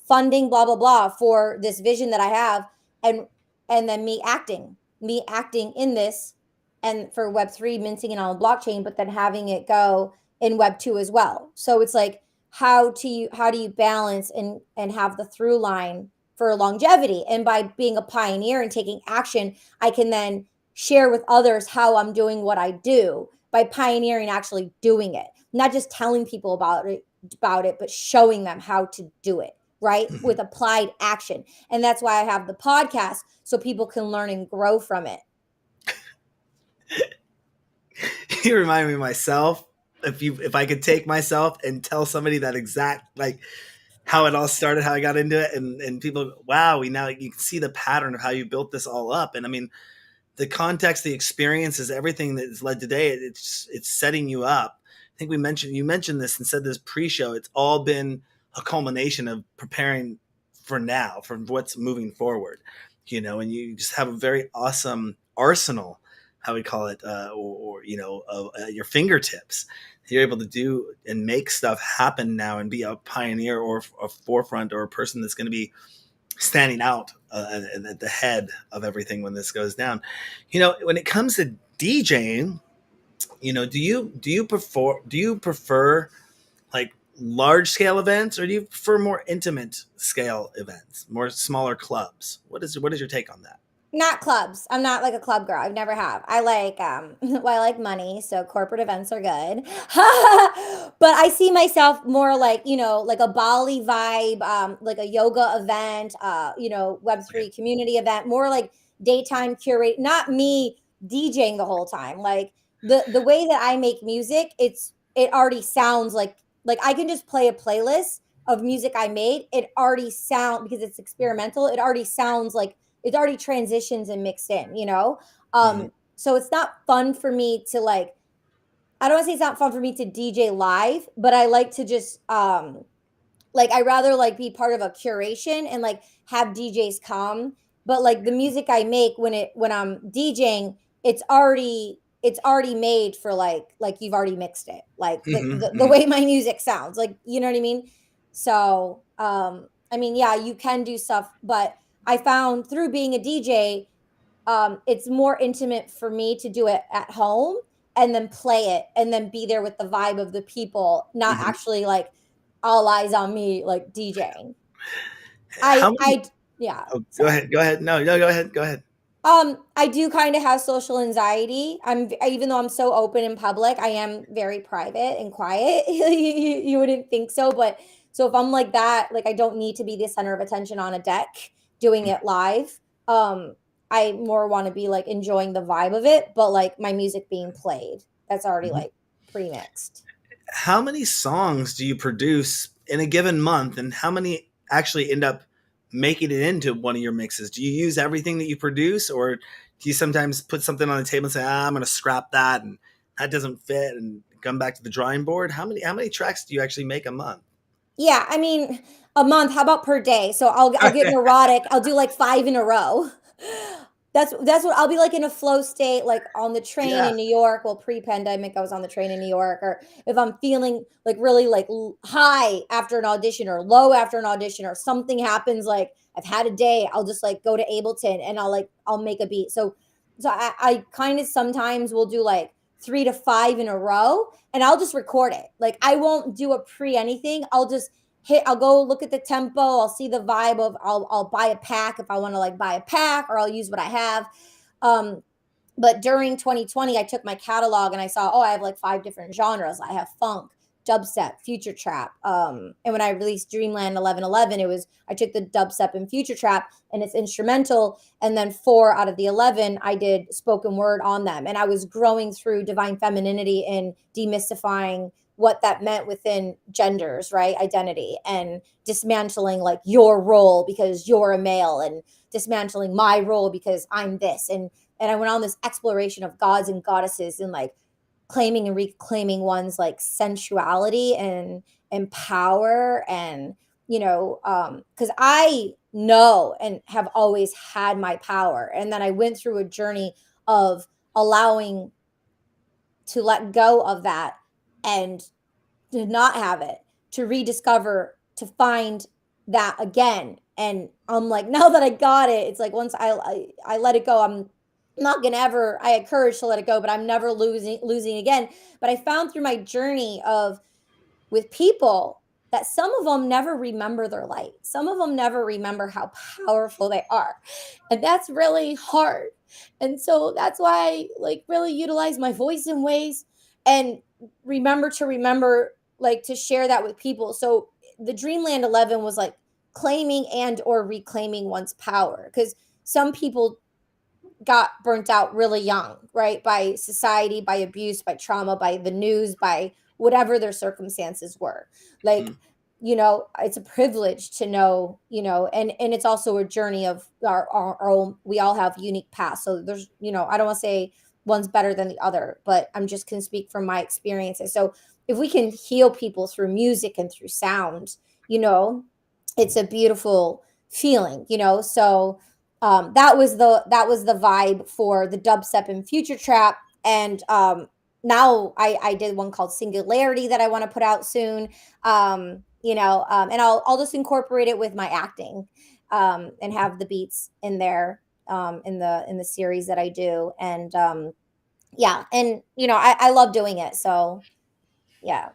funding, blah blah blah, for this vision that I have. And then me acting in this, and for Web3 minting it on the blockchain, but then having it go in Web2 as well. So it's like, how do you balance and have the through line for longevity? And by being a pioneer and taking action, I can then share with others how I'm doing what I do by pioneering, actually doing it, not just telling people about it, but showing them how to do it, right? With applied action. And that's why I have the podcast, so people can learn and grow from it. You remind me of myself. If I could take myself and tell somebody that exact, like, how it all started, how I got into it, and people, wow, we now you can see the pattern of how you built this all up. And I mean, the context, the experiences, everything that has led today, it's setting you up. I think you mentioned this and said this pre-show. It's all been a culmination of preparing for now, for what's moving forward. and you just have a very awesome arsenal, how we call it, or at your fingertips. You're able to do and make stuff happen now and be a pioneer or a forefront or a person that's going to be standing out at the head of everything when this goes down. When it comes to DJing, do you prefer like large scale events, or do you prefer more intimate scale events, more smaller clubs? What is your take on that? Not clubs. I'm not like a club girl. I've never have. I like well, I like money, so corporate events are good. But I see myself more like, like a Bali vibe, like a yoga event, Okay. Web3 community event, more like daytime curate, not me DJing the whole time. Like the way that I make music, it already sounds like I can just play a playlist of music I made. It already sound because it's experimental. It already sounds like it already transitions and mixed in. Hmm. So it's not fun for me to like, I don't want to say it's not fun for me to DJ live, but I like to just like I rather like be part of a curation and like have DJs come. But like the music I make when I'm DJing, it's already made for like you've already mixed it. Like the Hmm. way my music sounds. Like, you know what I mean? So I mean, yeah, you can do stuff, but I found through being a DJ, it's more intimate for me to do it at home and then play it and then be there with the vibe of the people, not Hmm. actually like all eyes on me like DJing. How I many? I yeah, Oh, go sorry. ahead. Go ahead. No, no, go ahead. Go ahead. I do kind of have social anxiety. Even though I'm so open in public, I am very private and quiet. You wouldn't think so, but so if I'm like that, like I don't need to be the center of attention on a deck doing it live. Um, I more want to be like enjoying the vibe of it, but like my music being played, that's already Mhm. like pre-mixed. How many songs do you produce in a given month, and how many actually end up making it into one of your mixes? Do you use everything that you produce, or do you sometimes put something on the table and say, I'm going to scrap that and that doesn't fit, and come back to the drawing board? How many tracks do you actually make a month? Yeah, I mean, a month, how about per day? So I'll get neurotic. I'll do like 5 in a row. That's what I'll be like in a flow state, like on the train Yeah. in New York. Well, pre-pandemic, I was on the train in New York, or if I'm feeling like really like high after an audition or low after an audition, or something happens, like I've had a day, I'll just like go to Ableton and I'll make a beat. So I kind of sometimes will do like 3 to 5 in a row, and I'll just record it. Like I won't do a pre anything. I'll go look at the tempo, I'll see the vibe of I'll buy a pack if I want to like buy a pack, or I'll use what I have. Um but during 2020, I took my catalog and I saw, oh, I have like 5 different genres. I have funk, dubstep, future trap. And when I released Dreamland 1111, I took the dubstep and future trap and it's instrumental. And then 4 out of the 11, I did spoken word on them. And I was growing through divine femininity and demystifying what that meant within genders, right? Identity, and dismantling like your role because you're a male, and dismantling my role because I'm this. And I went on this exploration of gods and goddesses, and like claiming and reclaiming one's like sensuality and power, and because I know and have always had my power, and then I went through a journey of allowing to let go of that and to not have it, to rediscover, to find that again. And I'm like, now that I got it, it's like once I let it go, I'm not gonna ever. I had courage to let it go, but I'm never losing again. But I found through my journey of with people that some of them never remember their light. Some of them never remember how powerful they are. And that's really hard. And so that's why I like really utilize my voice in ways and remember like to share that with people. So the Dreamland 11 was like claiming and or reclaiming one's power, because some people got burnt out really young, right? By society, by abuse, by trauma, by the news, by whatever their circumstances were. Like, Mhm. it's a privilege to know, and it's also a journey of our own. We all have unique paths. So there's, I don't want to say one's better than the other, but I'm just can speak from my experiences. So if we can heal people through music and through sound, you know, it's a beautiful feeling. So That was the vibe for the dubstep and future trap. And now I did one called Singularity that I want to put out soon. And I'll just incorporate it with my acting, and have the beats in there, in the series that I do. And yeah, and I love doing it. So yeah,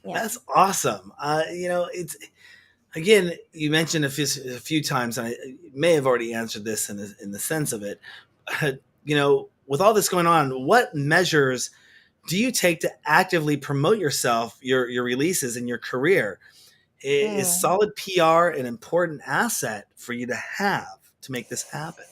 yeah. That's awesome. It's again, you mentioned a few times, and I may have already answered this in the sense of it. With all this going on, what measures do you take to actively promote yourself, your releases, and your career? Is Mm. solid PR an important asset for you to have to make this happen?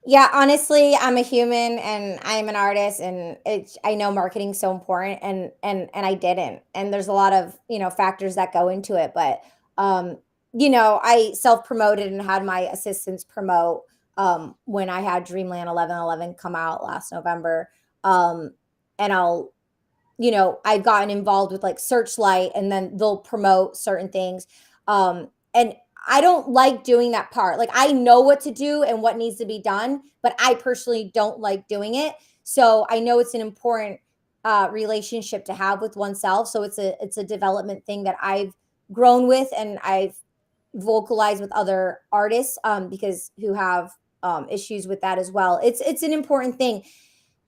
Yeah, honestly, I'm a human and I'm an artist, and I know marketing's so important, and I didn't. And there's a lot of, factors that go into it, but um I self-promoted and had my assistants promote when I had Dreamland 1111 come out last November. Um and I've gotten involved with like Searchlight, and then they'll promote certain things. And I don't like doing that part. Like, I know what to do and what needs to be done, but I personally don't like doing it. So I know it's an important relationship to have with oneself. So it's a development thing that I've grown with, and I've vocalized with other artists, because who have issues with that as well. It's an important thing,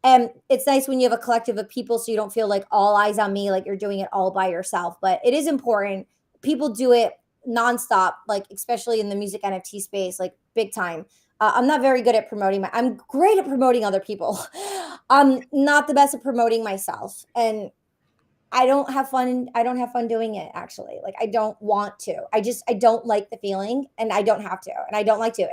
and it's nice when you have a collective of people, so you don't feel like all eyes on me, like you're doing it all by yourself. But it is important. People do it nonstop, like especially in the music NFT space, like big time. I'm not very good at promoting I'm great at promoting other people. I'm not the best at promoting myself, and I don't have fun doing it, actually. Like, I don't want to. I don't like the feeling, and I don't have to, and I don't like to.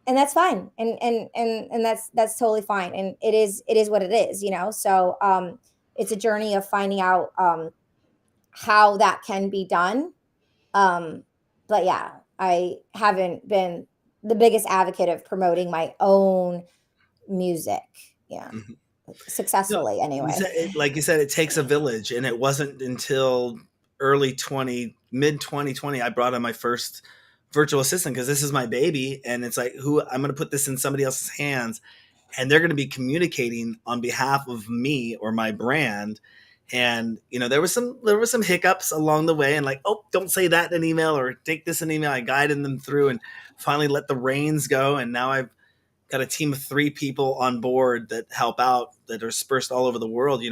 And that's fine, and that's totally fine, and it is what it is. So it's a journey of finding out how that can be done. um but yeah, I haven't been the biggest advocate of promoting my own music. Yeah, Mhm. No, successfully anyway. like you said, it takes a village, and it wasn't until mid 2020, I brought on my first virtual assistant because this is my baby, and it's like, who I'm going to put this in somebody else's hands, and they're going to be communicating on behalf of me or my brand. And there was some hiccups along the way, and like, oh, don't say that in an email, or take this in an email. I guided them through and finally let the reins go, and now I've got a team of 3 people on board that help out, that are dispersed all over the world,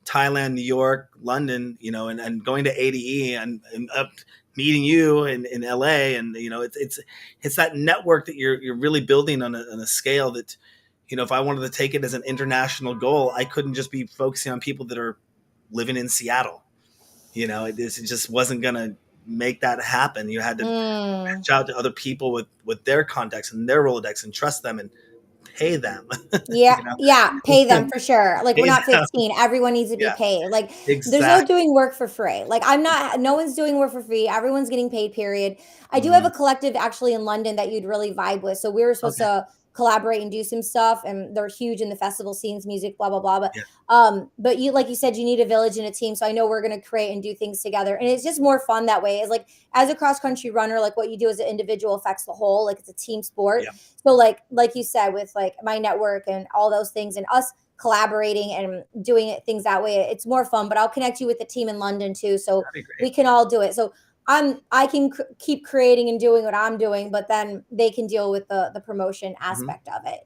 Thailand, New York, London, and going to ADE, and up meeting you in LA. And it's that network that you're really building on a scale that, if I wanted to take it as an international goal, I couldn't just be focusing on people that are living in Seattle. It just wasn't gonna make that happen. You had to Mm. reach out to other people with their contacts and their Rolodex, and trust them and pay them. Yeah, you know, yeah, pay them for sure. Like, we're pay not them. 15. Everyone needs to be Yeah, paid. Like, there's no exactly. doing work for free. Like, no one's doing work for free. Everyone's getting paid, period. I do have Mhm. a collective actually in London that you'd really vibe with. So we were supposed Okay. to collaborate and do some stuff, and they're huge in the festival scenes, music, blah blah blah. But Yeah. you, like you said, you need a village and a team. So I know we're gonna create and do things together, and it's just more fun that way. It's like, as a cross country runner, like what you do as an individual affects the whole. Like, it's a team sport. Yeah. So like you said, with like my network and all those things, and us collaborating and doing it, things that way, it's more fun. But I'll connect you with the team in London too, so That'd be we great. can all do it. So I can keep creating and doing what I'm doing, but then they can deal with the promotion Mhm. aspect of it.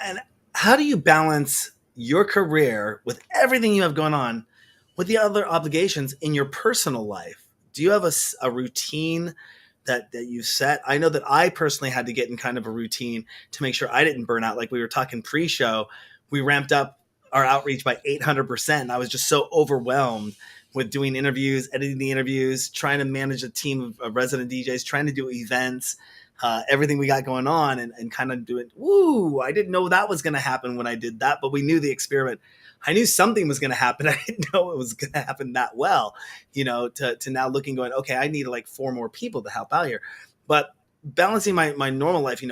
And how do you balance your career with everything you have going on with the other obligations in your personal life? Do you have a routine that you set? I know that I personally had to get in kind of a routine to make sure I didn't burn out. Like we were talking pre-show, we ramped up our outreach by 800%. And I was just so overwhelmed with doing interviews, editing the interviews, trying to manage a team of resident DJs, trying to do events, everything we got going on, and kind of do it. Woo! I didn't know that was going to happen when I did that, but we knew the experiment. I knew something was going to happen. I didn't know it was going to happen that well, to now looking, going, okay, I need like 4 more people to help out here. But balancing my normal life,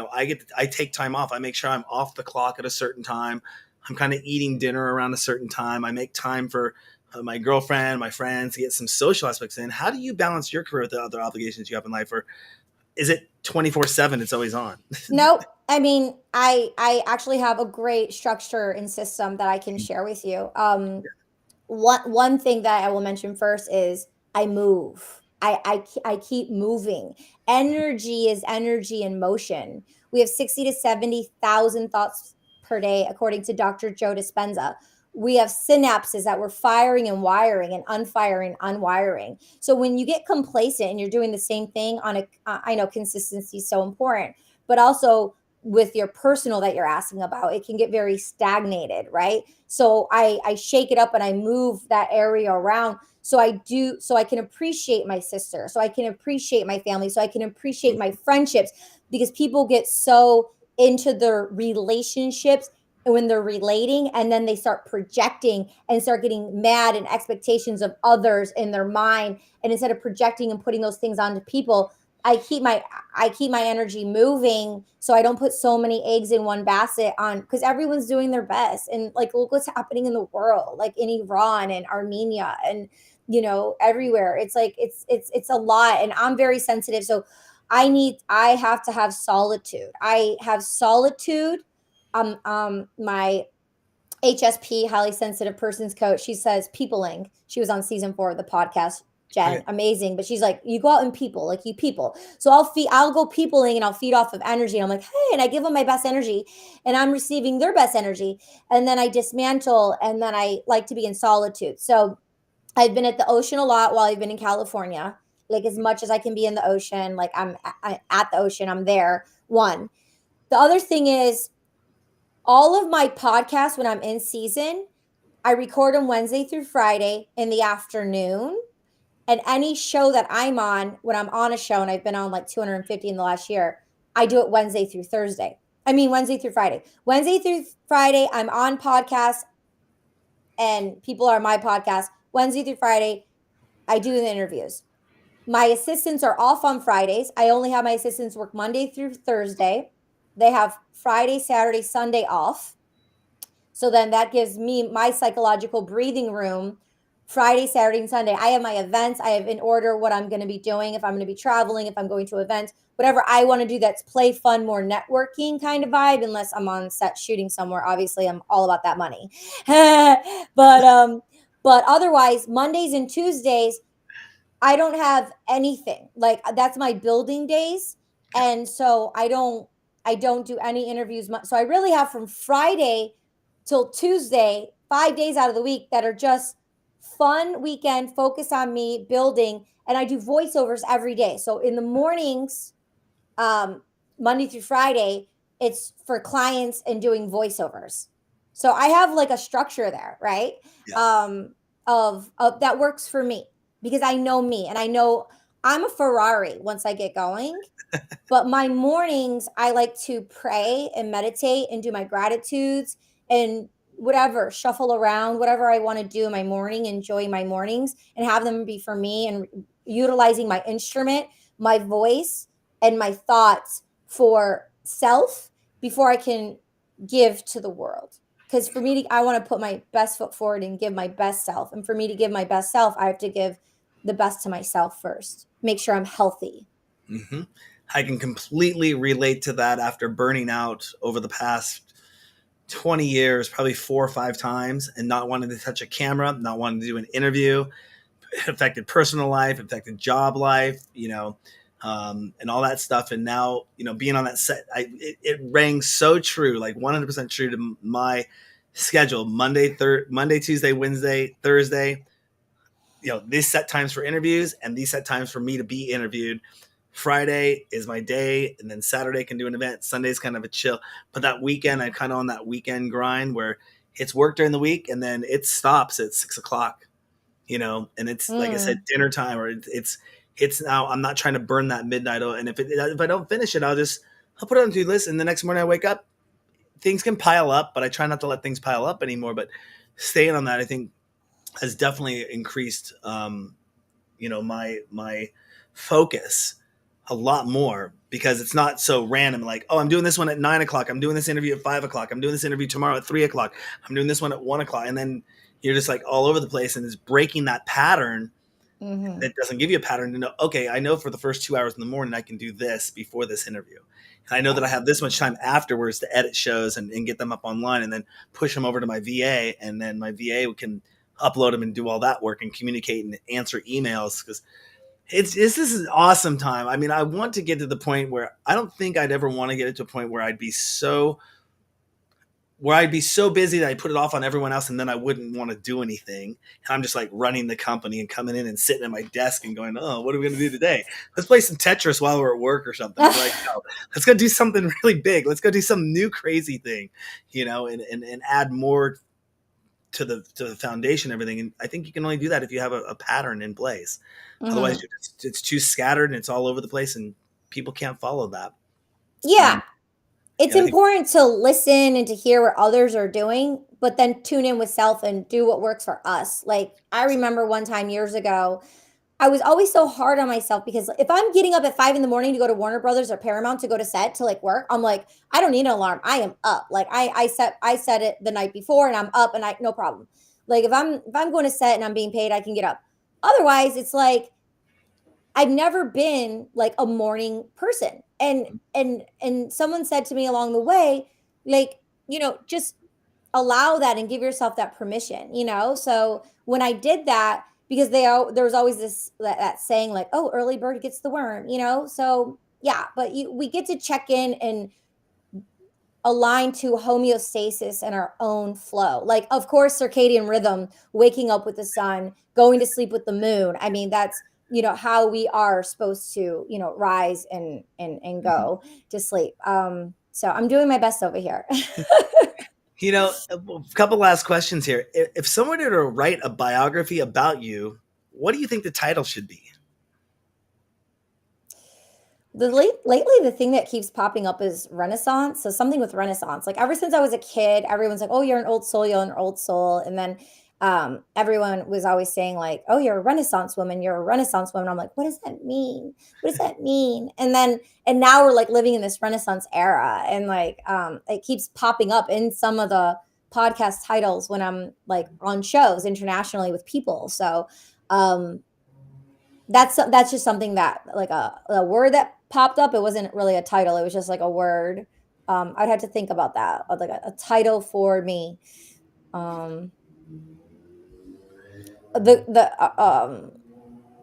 I take time off. I make sure I'm off the clock at a certain time. I'm kind of eating dinner around a certain time. I make time for my girlfriend, my friends, to get some social aspects in. How do you balance your career with the other obligations you have in life? Or is it 24/7? It's always on. Nope. I mean, I actually have a great structure and system that I can share with you. One thing that I will mention first is I move. I keep moving. Energy is energy in motion. We have 60 to 70,000 thoughts per day, according to Dr. Joe Dispenza. We have synapses that we're firing and wiring and unfiring, unwiring. So when you get complacent and you're doing the same thing on a, I know consistency is so important, but also with your personal that you're asking about, it can get very stagnated, right? So I shake it up and I move that area around. So I can appreciate my sister, so I can appreciate my family, so I can appreciate my friendships, because people get so into their relationships when they're relating, and then they start projecting and start getting mad and expectations of others in their mind. And instead of projecting and putting those things onto people, I keep my I keep my energy moving, so I don't put so many eggs in one basket, on because everyone's doing their best. And like, look what's happening in the world, like in Iran and Armenia and everywhere. It's like it's a lot, and I'm very sensitive. So I have to have solitude. I have solitude. My HSP, highly sensitive persons coach, she says peopling. She was on season 4 of the podcast. Jen, Okay. amazing. But she's like, you go out and people, like you people. So I'll go peopling and I'll feed off of energy. And I'm like, hey, and I give them my best energy and I'm receiving their best energy. And then I dismantle, and then I like to be in solitude. So I've been at the ocean a lot while I've been in California, like as much as I can be in the ocean. Like I at the ocean, I'm there. One. The other thing is, all of my podcasts when I'm in season, I record them Wednesday through Friday in the afternoon. And any show that I'm on, when I'm on a show, and I've been on like 250 in the last year, I do it Wednesday through Thursday. I mean, Wednesday through Friday. Wednesday through Friday, I'm on podcasts and people are my podcast. Wednesday through Friday, I do the interviews. My assistants are off on Fridays. I only have my assistants work Monday through Thursday. They have Friday, Saturday, Sunday off. So then that gives me my psychological breathing room Friday, Saturday, and Sunday. I have my events. I have in order what I'm going to be doing, if I'm going to be traveling, if I'm going to events, whatever I want to do that's play, fun, more networking kind of vibe, unless I'm on set shooting somewhere. Obviously, I'm all about that money. But otherwise, Mondays and Tuesdays, I don't have anything. Like, that's my building days. Yeah. And so I don't do any interviews. So I really have from Friday till Tuesday, 5 days out of the week that are just fun weekend, focus on me building, and I do voiceovers every day. So in the mornings, um, Monday through Friday, it's for clients and doing voiceovers. So I have like a structure there, right? Yeah. Of that works for me, because I know me and I know I'm a Ferrari once I get going. But my mornings, I like to pray and meditate and do my gratitudes and whatever, shuffle around, whatever I want to do in my morning, enjoy my mornings and have them be for me, and utilizing my instrument, my voice, and my thoughts for self before I can give to the world. Because for me I want to put my best foot forward and give my best self. And for me to give my best self, I have to give the best to myself first. Make sure I'm healthy. Hmm. I can completely relate to that after burning out over the past 20 years, probably 4 or 5 times, and not wanting to touch a camera, not wanting to do an interview. It affected personal life, affected job life, and all that stuff. And now, being on that set, it rang so true, like 100% true to my schedule. Monday, Tuesday, Wednesday, Thursday, these set times for interviews and these set times for me to be interviewed. Friday is my day, and then Saturday can do an event. Sunday's kind of a chill. But that weekend, I'm kind of on that weekend grind where it's work during the week and then it stops at 6 o'clock, and it's like I said, Mm. dinner time, or it's now. I'm not trying to burn that midnight oil. And if I don't finish it, I'll put it on the to-do list, and the next morning I wake up, things can pile up, but I try not to let things pile up anymore. But staying on that, I think, has definitely increased, my focus a lot more, because it's not so random. Like, oh, I'm doing this one at 9 o'clock. I'm doing this interview at 5 o'clock. I'm doing this interview tomorrow at 3 o'clock. I'm doing this one at 1 o'clock. And then you're just like all over the place, and it's breaking that pattern Mhm. That doesn't give you a pattern to know, okay, I know for the first 2 hours in the morning I can do this before this interview. And I know that Yeah. I have this much time afterwards to edit shows and get them up online and then push them over to my VA. And then my VA can upload them and do all that work and communicate and answer emails. Because this is an awesome time. I mean, I want to get to the point where I don't think I'd ever want to get it to a point where I'd be so busy that I put it off on everyone else and then I wouldn't want to do anything. And I'm just like running the company and coming in and sitting at my desk and going, oh, what are we going to do today? Let's play some Tetris while we're at work or something. It's like, no, let's go do something really big. Let's go do some new crazy thing, and add more to the foundation, everything. And I think you can only do that if you have a pattern in place. Otherwise, Mhm. it's too scattered and it's all over the place and people can't follow that. Yeah. Um, It's and I think, important to listen and to hear what others are doing, but then tune in with self and do what works for us. Like, I remember one time years ago, I was always so hard on myself because if I'm getting up at 5 in the morning to go to Warner Brothers or Paramount to go to set to like work, I'm like, I don't need an alarm. I am up. Like I set it the night before and I'm up and I no problem. Like if I'm going to set and I'm being paid, I can get up. Otherwise, it's like I've never been like a morning person. And someone said to me along the way, like, just allow that and give yourself that permission. So when I did that, because there was always that saying like, oh, early bird gets the worm. So yeah, but we get to check in and align to homeostasis and our own flow. Like, of course, circadian rhythm, waking up with the sun, going to sleep with the moon. I mean, that's how we are supposed to rise and go to sleep. So I'm doing my best over here. a couple last questions here. If someone were to write a biography about you, what do you think the title should be? Lately, the thing that keeps popping up is Renaissance. So something with Renaissance. Like ever since I was a kid, everyone's like, "Oh, you're an old soul. You're an old soul." And then everyone was always saying like, "Oh, you're a Renaissance woman. You're a Renaissance woman." I'm like, "What does that mean? What does that mean?" And now we're like living in this Renaissance era, and like it keeps popping up in some of the podcast titles when I'm like on shows internationally with people. So um, that's just something that like a word that popped up. It wasn't really a title. It was just like a word. I'd have to think about that. Like a title for me. Um, the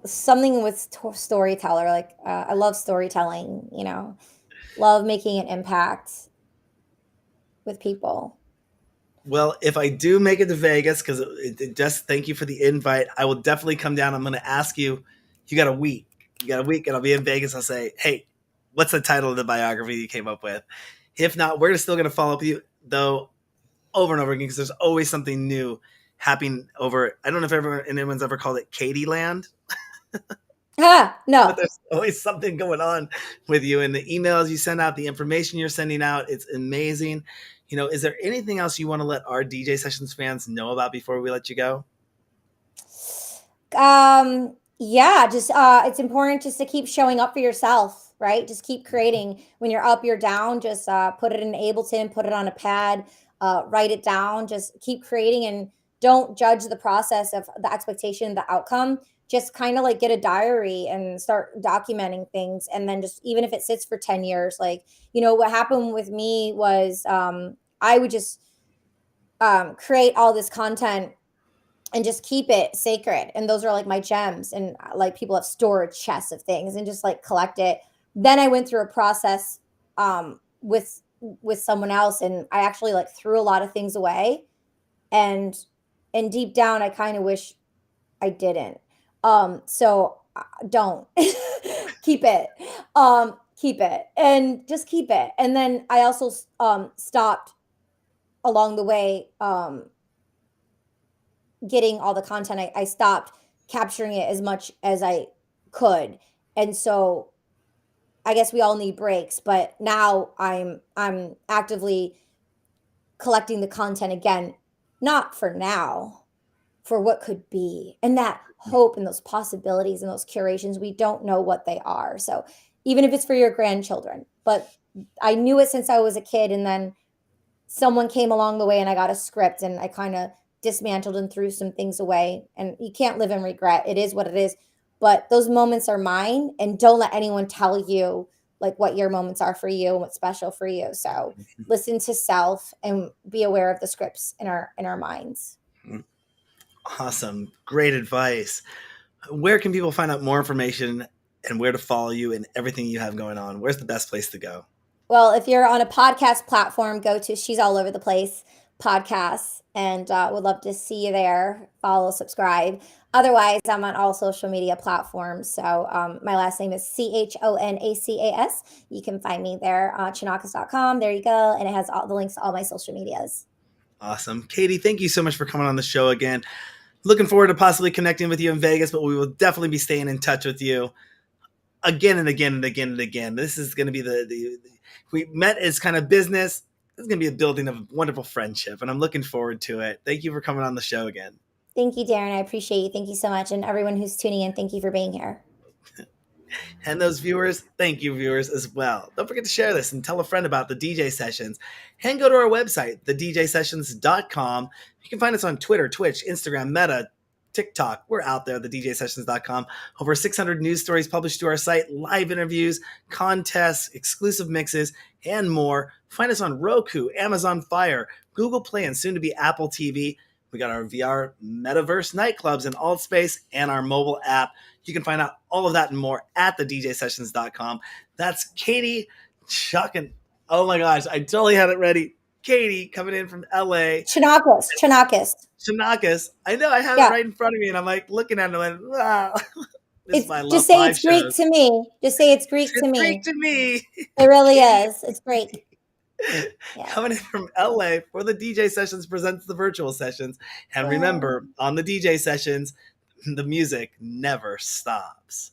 something with storyteller. Like I love storytelling. Love making an impact with people. Well, if I do make it to Vegas, because just thank you for the invite, I will definitely come down. I'm going to ask you. You got a week. You got a week, and I'll be in Vegas. I'll say, hey, what's the title of the biography you came up with? If not, we're still going to follow up with you though over and over again because there's always something new happening over. I don't know if anyone's ever called it Katie Land, but No. there's always something going on with you and the emails you send out, the information you're sending out. It's amazing. Is there anything else you want to let our DJ Sessions fans know about before we let you go? Yeah, just it's important just to keep showing up for yourself, right? Just keep creating. When you're up, you're down, just put it in Ableton, put it on a pad, write it down, just keep creating and don't judge the process of the expectation, the outcome. Just kind of like get a diary and start documenting things. And then just even if it sits for 10 years, like, what happened with me was I would just create all this content and just keep it sacred. And those are like my gems. And like people have storage chests of things and just like collect it. Then I went through a process with someone else, and I actually like threw a lot of things away. And and deep down, I kind of wish I didn't. So don't keep it. Keep it and just keep it. And then I also stopped along the way. Getting all the content, I stopped capturing it as much as I could. And so I guess we all need breaks, but now I'm actively collecting the content again, not for now, for what could be. And that hope and those possibilities and those curations, we don't know what they are. So even if it's for your grandchildren, but I knew it since I was a kid, and then someone came along the way and I got a script and I kind of dismantled and threw some things away. And you can't live in regret. It is what it is. But those moments are mine, and don't let anyone tell you like what your moments are for you and what's special for you. So listen to self and be aware of the scripts in our minds. Awesome. Great advice. Where can people find out more information and where to follow you and everything you have going on? Where's the best place to go? Well, if you're on a podcast platform, go to She's All Over the Place podcasts, and would love to see you there. Follow, subscribe. Otherwise, I'm on all social media platforms. So my last name is Chonacas. You can find me there, chonacas.com. There you go. And it has all the links to all my social medias. Awesome. Katie, thank you so much for coming on the show again. Looking forward to possibly connecting with you in Vegas, but we will definitely be staying in touch with you again and again and again and again. This is going to be the we met as kind of business. This is going to be a building of wonderful friendship, and I'm looking forward to it. Thank you for coming on the show again. Thank you, Darren. I appreciate you. Thank you so much. And everyone who's tuning in, thank you for being here. And those viewers, thank you, viewers, as well. Don't forget to share this and tell a friend about the DJ Sessions. And go to our website, thedjsessions.com. You can find us on Twitter, Twitch, Instagram, Meta, TikTok. We're out there, thedjsessions.com. Over 600 news stories published to our site, live interviews, contests, exclusive mixes, and more. Find us on Roku, Amazon Fire, Google Play, and soon to be Apple TV. We got our VR metaverse nightclubs in Altspace and our mobile app. You can find out all of that and more at thedjsessions.com. That's Katie, Chuck, and oh my gosh, I totally had it ready. Katie coming in from LA. Chonacas. Chonacas. I know I have it right in front of me, and I'm like looking at it and I'm like, wow. This is why I love just say live it's Greek shows. to me. Just say it's Greek to me. Greek to me. It really is. It's Greek. Yeah. Coming in from LA for the DJ Sessions presents the virtual sessions. And remember, on the DJ Sessions, the music never stops.